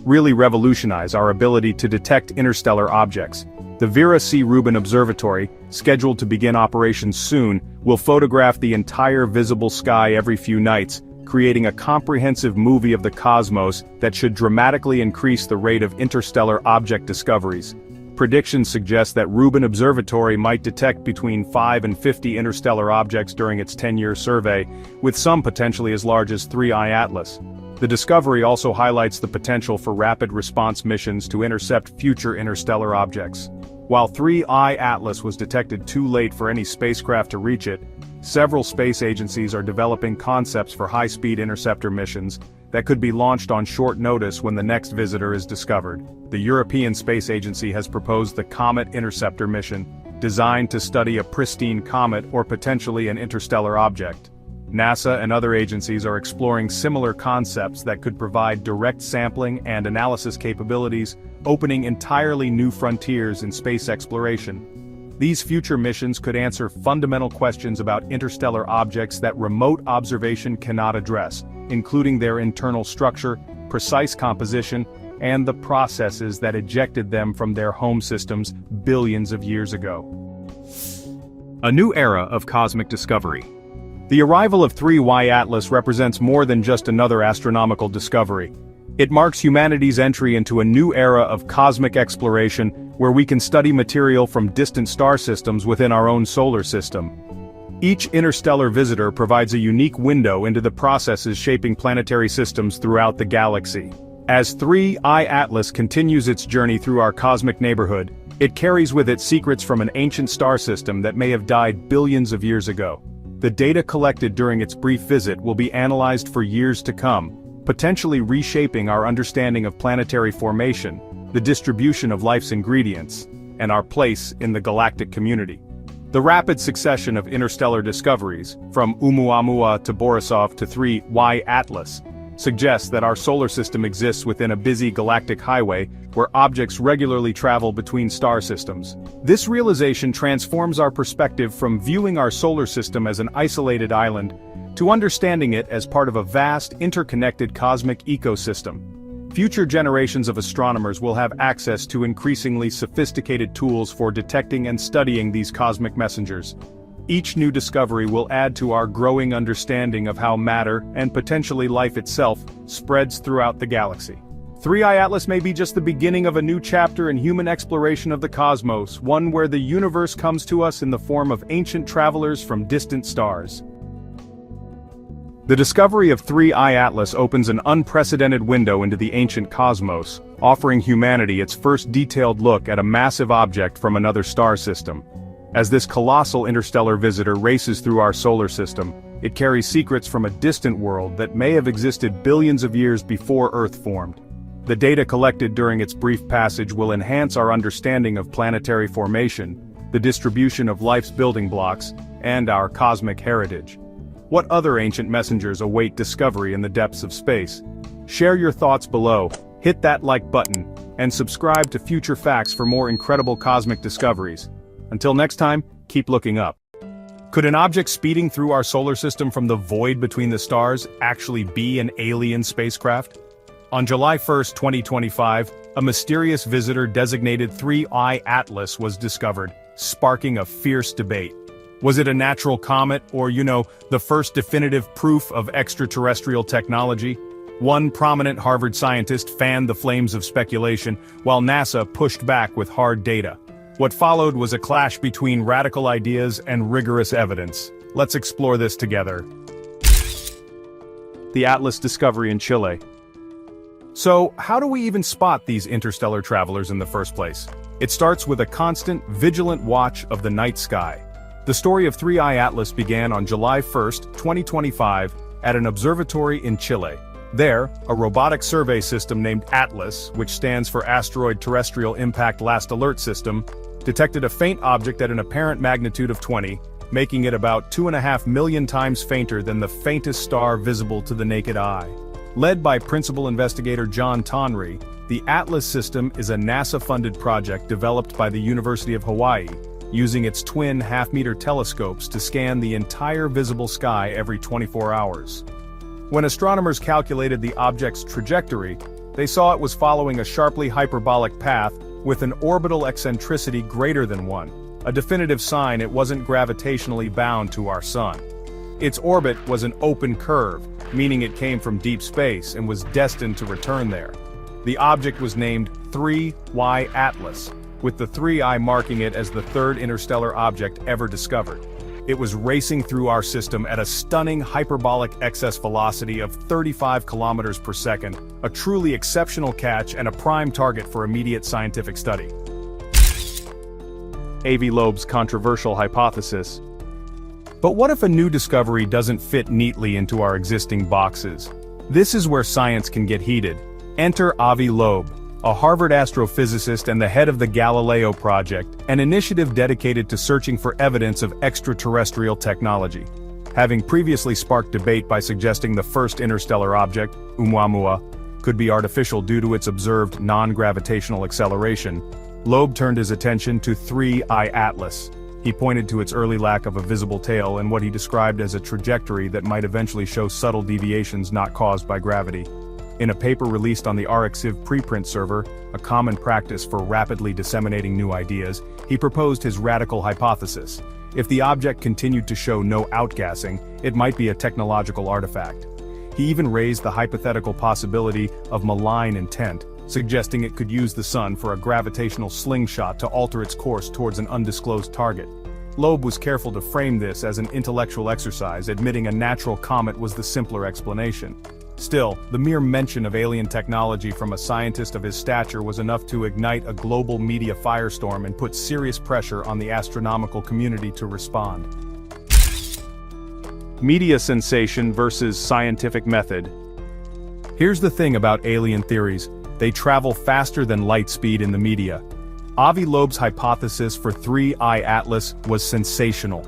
A: really revolutionize our ability to detect interstellar objects. The Vera C. Rubin Observatory, scheduled to begin operations soon, will photograph the entire visible sky every few nights, creating a comprehensive movie of the cosmos that should dramatically increase the rate of interstellar object discoveries. Predictions suggest that Rubin Observatory might detect between 5 and 50 interstellar objects during its 10-year survey, with some potentially as large as 3I/Atlas. The discovery also highlights the potential for rapid response missions to intercept future interstellar objects. While 3I/Atlas was detected too late for any spacecraft to reach it, several space agencies are developing concepts for high-speed interceptor missions that could be launched on short notice when the next visitor is discovered. The European Space Agency has proposed the Comet interceptor mission, designed to study a pristine comet or potentially an interstellar object. NASA and other agencies are exploring similar concepts that could provide direct sampling and analysis capabilities, opening entirely new frontiers in space exploration. These future missions could answer fundamental questions about interstellar objects that remote observation cannot address, including their internal structure, precise composition, and the processes that ejected them from their home systems billions of years ago.
C: A new era of cosmic discovery.
A: The arrival of 3I/Atlas represents more than just another astronomical discovery. It marks humanity's entry into a new era of cosmic exploration where we can study material from distant star systems within our own solar system. Each interstellar visitor provides a unique window into the processes shaping planetary systems throughout the galaxy. As 3I/Atlas continues its journey through our cosmic neighborhood, it carries with it secrets from an ancient star system that may have died billions of years ago. The data collected during its brief visit will be analyzed for years to come, potentially reshaping our understanding of planetary formation, the distribution of life's ingredients, and our place in the galactic community. The rapid succession of interstellar discoveries, from Oumuamua to Borisov to 3I/Atlas, suggests that our solar system exists within a busy galactic highway where objects regularly travel between star systems. This realization transforms our perspective from viewing our solar system as an isolated island to understanding it as part of a vast, interconnected cosmic ecosystem. Future generations of astronomers will have access to increasingly sophisticated tools for detecting and studying these cosmic messengers. Each new discovery will add to our growing understanding of how matter, and potentially life itself, spreads throughout the galaxy. 3I Atlas may be just the beginning of a new chapter in human exploration of the cosmos, one where the universe comes to us in the form of ancient travelers from distant stars. The discovery of 3I Atlas opens an unprecedented window into the ancient cosmos, offering humanity its first detailed look at a massive object from another star system. As this colossal interstellar visitor races through our solar system, it carries secrets from a distant world that may have existed billions of years before Earth formed. The data collected during its brief passage will enhance our understanding of planetary formation, the distribution of life's building blocks, and our cosmic heritage. What other ancient messengers await discovery in the depths of space? Share your thoughts below, hit that like button, and subscribe to Future Facts for more incredible cosmic discoveries. Until next time, keep looking up. Could an object speeding through our solar system from the void between the stars actually be an alien spacecraft? On July 1, 2025, a mysterious visitor designated 3I Atlas was discovered, sparking a fierce debate. Was it a natural comet, or, the first definitive proof of extraterrestrial technology? One prominent Harvard scientist fanned the flames of speculation, while NASA pushed back with hard data. What followed was a clash between radical ideas and rigorous evidence. Let's explore this together. The Atlas discovery in Chile. So, how do we even spot these interstellar travelers in the first place? It starts with a constant, vigilant watch of the night sky. The story of 3I Atlas began on July 1, 2025, at an observatory in Chile. There, a robotic survey system named ATLAS, which stands for Asteroid Terrestrial Impact Last Alert System, detected a faint object at an apparent magnitude of 20, making it about 2.5 million times fainter than the faintest star visible to the naked eye. Led by principal investigator John Tonry, the ATLAS system is a NASA-funded project developed by the University of Hawaii, using its twin half-meter telescopes to scan the entire visible sky every 24 hours. When astronomers calculated the object's trajectory, they saw it was following a sharply hyperbolic path with an orbital eccentricity greater than 1, a definitive sign it wasn't gravitationally bound to our sun. Its orbit was an open curve, meaning it came from deep space and was destined to return there. The object was named 3Y Atlas, with the 3I marking it as the third interstellar object ever discovered. It was racing through our system at a stunning hyperbolic excess velocity of 35 kilometers per second, a truly exceptional catch and a prime target for immediate scientific study. Avi Loeb's controversial hypothesis. But what if a new discovery doesn't fit neatly into our existing boxes? This is where science can get heated. Enter Avi Loeb, a Harvard astrophysicist and the head of the Galileo Project, an initiative dedicated to searching for evidence of extraterrestrial technology. Having previously sparked debate by suggesting the first interstellar object, Oumuamua, could be artificial due to its observed non-gravitational acceleration, Loeb turned his attention to 3I Atlas. He pointed to its early lack of a visible tail and what he described as a trajectory that might eventually show subtle deviations not caused by gravity. In a paper released on the RxIV preprint server, a common practice for rapidly disseminating new ideas, he proposed his radical hypothesis. If the object continued to show no outgassing, it might be a technological artifact. He even raised the hypothetical possibility of malign intent, suggesting it could use the sun for a gravitational slingshot to alter its course towards an undisclosed target. Loeb was careful to frame this as an intellectual exercise, admitting a natural comet was the simpler explanation. Still, the mere mention of alien technology from a scientist of his stature was enough to ignite a global media firestorm and put serious pressure on the astronomical community to respond. Media sensation versus scientific method. Here's the thing about alien theories. They travel faster than light speed in the media. Avi Loeb's hypothesis for 3I Atlas was sensational.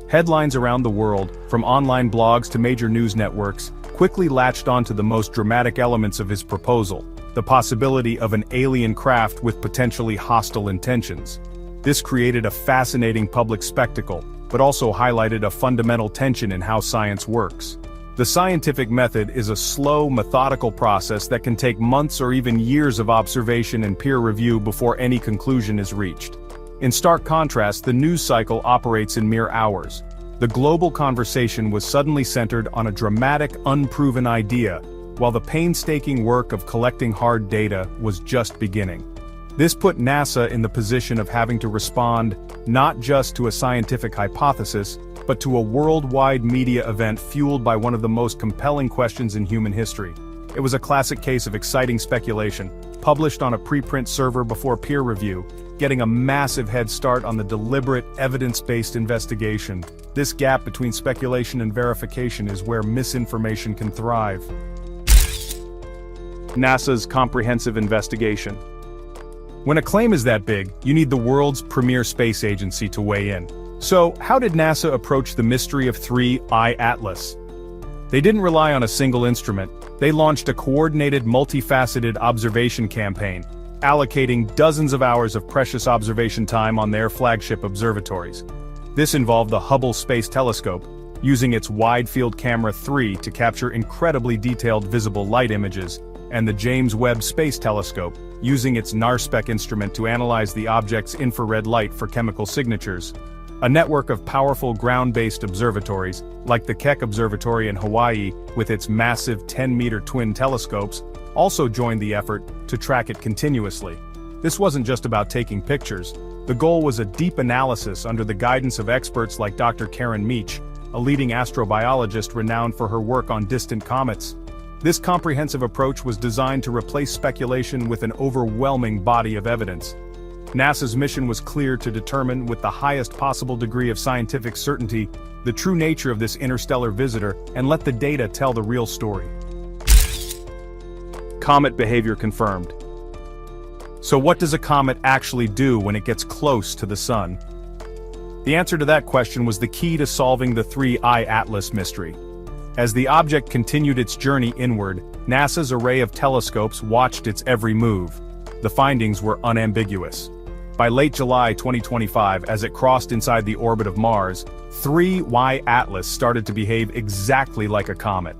A: Headlines around the world, from online blogs to major news networks, quickly latched onto the most dramatic elements of his proposal, the possibility of an alien craft with potentially hostile intentions. This created a fascinating public spectacle, but also highlighted a fundamental tension in how science works. The scientific method is a slow, methodical process that can take months or even years of observation and peer review before any conclusion is reached. In stark contrast, the news cycle operates in mere hours. The global conversation was suddenly centered on a dramatic, unproven idea, while the painstaking work of collecting hard data was just beginning. This put NASA in the position of having to respond not just to a scientific hypothesis, but to a worldwide media event fueled by one of the most compelling questions in human history. It was a classic case of exciting speculation, published on a preprint server before peer review, getting a massive head start on the deliberate, evidence-based investigation. This gap between speculation and verification is where misinformation can thrive. NASA's comprehensive investigation. When a claim is that big, you need the world's premier space agency to weigh in. So, how did NASA approach the mystery of 3I Atlas? They didn't rely on a single instrument. They launched a coordinated, multifaceted observation campaign, allocating dozens of hours of precious observation time on their flagship observatories. This involved the Hubble Space Telescope, using its Wide-Field Camera 3 to capture incredibly detailed visible light images, and the James Webb Space Telescope, using its NARSPEC instrument to analyze the object's infrared light for chemical signatures. A network of powerful ground-based observatories, like the Keck Observatory in Hawaii with its massive 10-meter twin telescopes, also joined the effort to track it continuously. This wasn't just about taking pictures. The goal was a deep analysis under the guidance of experts like Dr. Karen Meech, a leading astrobiologist renowned for her work on distant comets. This comprehensive approach was designed to replace speculation with an overwhelming body of evidence. NASA's mission was clear: to determine, with the highest possible degree of scientific certainty, the true nature of this interstellar visitor and let the data tell the real story. Comet behavior confirmed. So what does a comet actually do when it gets close to the Sun? The answer to that question was the key to solving the 3I Atlas mystery. As the object continued its journey inward, NASA's array of telescopes watched its every move. The findings were unambiguous. By late July 2025, as it crossed inside the orbit of Mars, 3I Atlas started to behave exactly like a comet.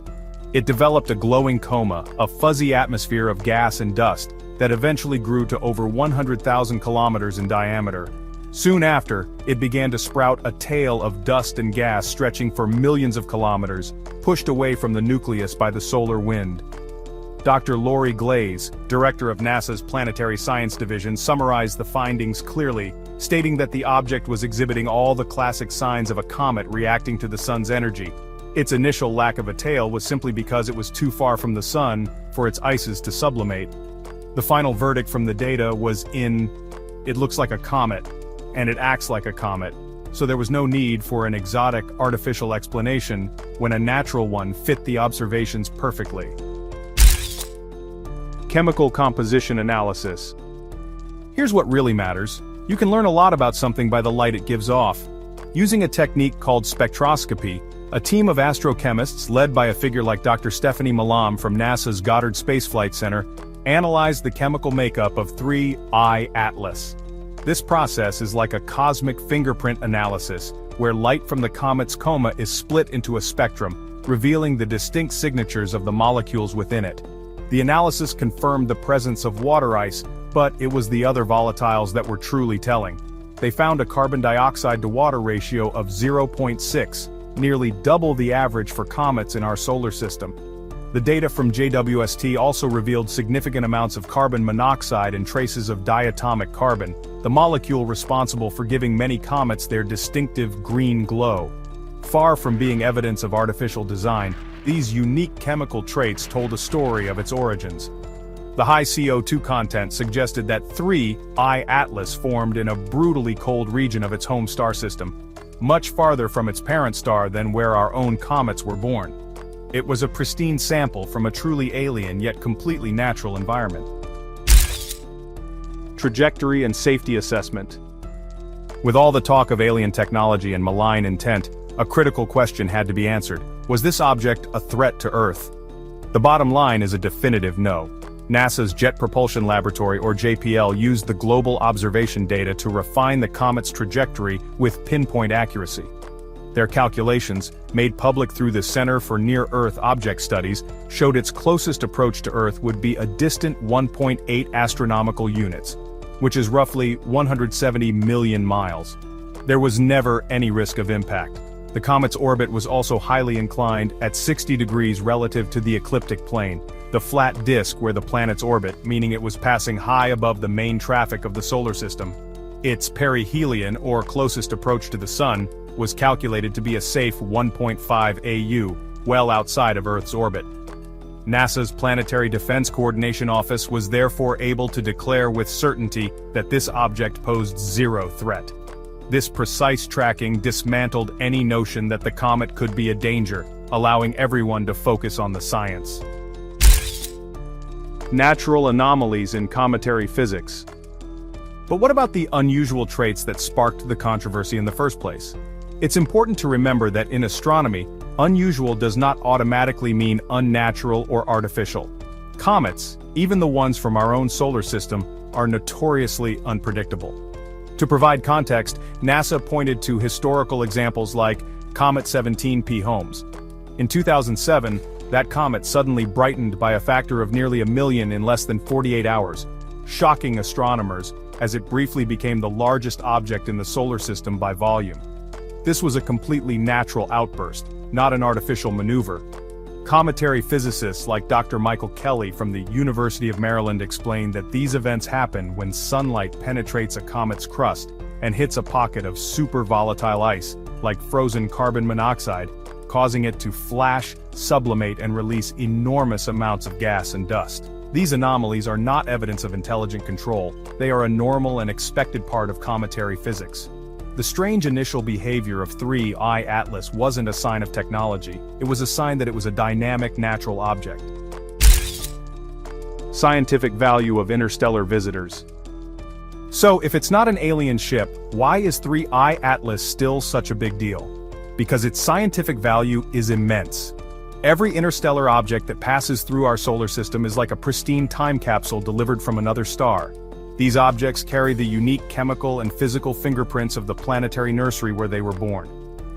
A: It developed a glowing coma, a fuzzy atmosphere of gas and dust, that eventually grew to over 100,000 kilometers in diameter. Soon after, it began to sprout a tail of dust and gas stretching for millions of kilometers, pushed away from the nucleus by the solar wind. Dr. Lori Glaze, director of NASA's Planetary Science Division, summarized the findings clearly, stating that the object was exhibiting all the classic signs of a comet reacting to the Sun's energy. Its initial lack of a tail was simply because it was too far from the Sun for its ices to sublimate. The final verdict from the data was it looks like a comet, and it acts like a comet, so there was no need for an exotic, artificial explanation when a natural one fit the observations perfectly. Chemical composition analysis. Here's what really matters. You can learn a lot about something by the light it gives off. Using a technique called spectroscopy, a team of astrochemists led by a figure like Dr. Stephanie Malam from NASA's Goddard Space Flight Center analyzed the chemical makeup of 3I Atlas. This process is like a cosmic fingerprint analysis, where light from the comet's coma is split into a spectrum, revealing the distinct signatures of the molecules within it. The analysis confirmed the presence of water ice, but it was the other volatiles that were truly telling. They found a carbon dioxide to water ratio of 0.6, nearly double the average for comets in our solar system. The data from JWST also revealed significant amounts of carbon monoxide and traces of diatomic carbon, the molecule responsible for giving many comets their distinctive green glow. Far from being evidence of artificial design, these unique chemical traits told a story of its origins. The high CO2 content suggested that 3I Atlas formed in a brutally cold region of its home star system, much farther from its parent star than where our own comets were born. It was a pristine sample from a truly alien yet completely natural environment. Trajectory and safety assessment. With all the talk of alien technology and malign intent, a critical question had to be answered. Was this object a threat to Earth? The bottom line is a definitive no. NASA's Jet Propulsion Laboratory, or JPL, used the global observation data to refine the comet's trajectory with pinpoint accuracy. Their calculations, made public through the Center for Near-Earth Object Studies, showed its closest approach to Earth would be a distant 1.8 astronomical units. which is roughly 170 million miles. There was never any risk of impact. The comet's orbit was also highly inclined at 60 degrees relative to the ecliptic plane, the flat disk where the planets orbit, meaning it was passing high above the main traffic of the solar system. Its perihelion, or closest approach to the Sun, was calculated to be a safe 1.5 AU, well outside of Earth's orbit. NASA's Planetary Defense Coordination Office was therefore able to declare with certainty that this object posed zero threat. This precise tracking dismantled any notion that the comet could be a danger, allowing everyone to focus on the science. Natural anomalies in cometary physics. But what about the unusual traits that sparked the controversy in the first place? It's important to remember that in astronomy, unusual does not automatically mean unnatural or artificial. Comets, even the ones from our own solar system, are notoriously unpredictable. To provide context, NASA pointed to historical examples like Comet 17P Holmes. In 2007, that comet suddenly brightened by a factor of nearly 1 million in less than 48 hours, shocking astronomers as it briefly became the largest object in the solar system by volume. This was a completely natural outburst, not an artificial maneuver. Cometary physicists like Dr. Michael Kelly from the University of Maryland explained that these events happen when sunlight penetrates a comet's crust and hits a pocket of super volatile ice, like frozen carbon monoxide, causing it to flash, sublimate, and release enormous amounts of gas and dust. These anomalies are not evidence of intelligent control, they are a normal and expected part of cometary physics. The strange initial behavior of 3I Atlas wasn't a sign of technology, it was a sign that it was a dynamic natural object. Scientific value of interstellar visitors. So, if it's not an alien ship, why is 3I Atlas still such a big deal? Because its scientific value is immense. Every interstellar object that passes through our solar system is like a pristine time capsule delivered from another star. These objects carry the unique chemical and physical fingerprints of the planetary nursery where they were born.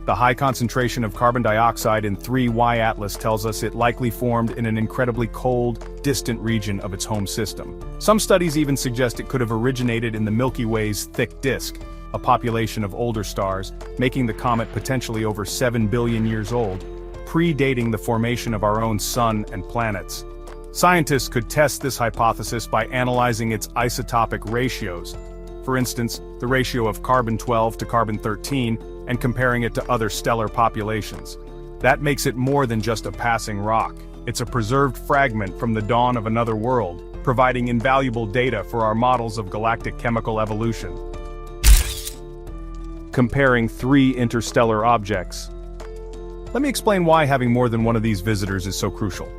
A: The high concentration of carbon dioxide in 3Y Atlas tells us it likely formed in an incredibly cold, distant region of its home system. Some studies even suggest it could have originated in the Milky Way's thick disk, a population of older stars, making the comet potentially over 7 billion years old, predating the formation of our own sun and planets. Scientists could test this hypothesis by analyzing its isotopic ratios. For instance, the ratio of carbon-12 to carbon-13, and comparing it to other stellar populations. That makes it more than just a passing rock. It's a preserved fragment from the dawn of another world, providing invaluable data for our models of galactic chemical evolution. Comparing 3 interstellar objects. Let me explain why having more than one of these visitors is so crucial.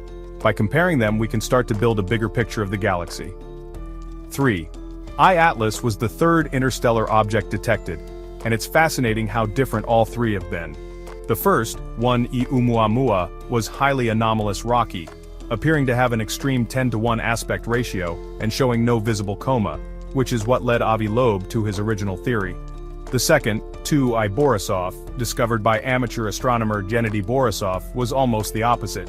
A: By comparing them, we can start to build a bigger picture of the galaxy. 3. I-Atlas was the third interstellar object detected, and it's fascinating how different all 3 have been. The first, 1E Oumuamua, was highly anomalous rocky, appearing to have an extreme 10:1 aspect ratio and showing no visible coma, which is what led Avi Loeb to his original theory. The second, 2I Borisov, discovered by amateur astronomer Gennady Borisov, was almost the opposite.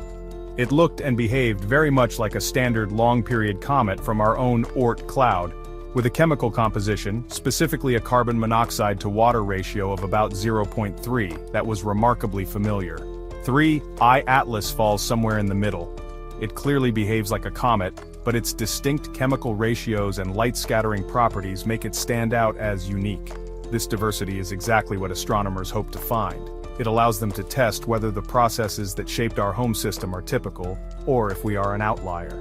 A: It looked and behaved very much like a standard long-period comet from our own Oort cloud, with a chemical composition, specifically a carbon monoxide to water ratio of about 0.3, that was remarkably familiar. 3I Atlas falls somewhere in the middle. It clearly behaves like a comet, but its distinct chemical ratios and light-scattering properties make it stand out as unique. This diversity is exactly what astronomers hope to find. It allows them to test whether the processes that shaped our home system are typical, or if we are an outlier.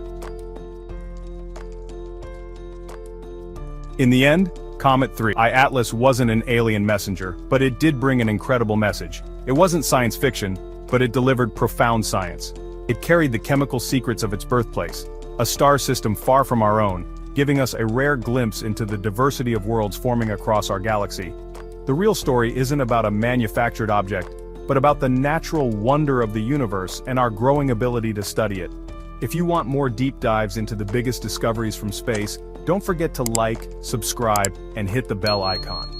A: In the end, Comet 3I Atlas wasn't an alien messenger, but it did bring an incredible message. It wasn't science fiction, but it delivered profound science. It carried the chemical secrets of its birthplace, a star system far from our own, giving us a rare glimpse into the diversity of worlds forming across our galaxy. The real story isn't about a manufactured object, but about the natural wonder of the universe and our growing ability to study it. If you want more deep dives into the biggest discoveries from space, don't forget to like, subscribe, and hit the bell icon.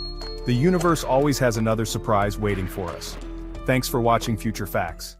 A: The universe always has another surprise waiting for us. Thanks for watching Future Facts.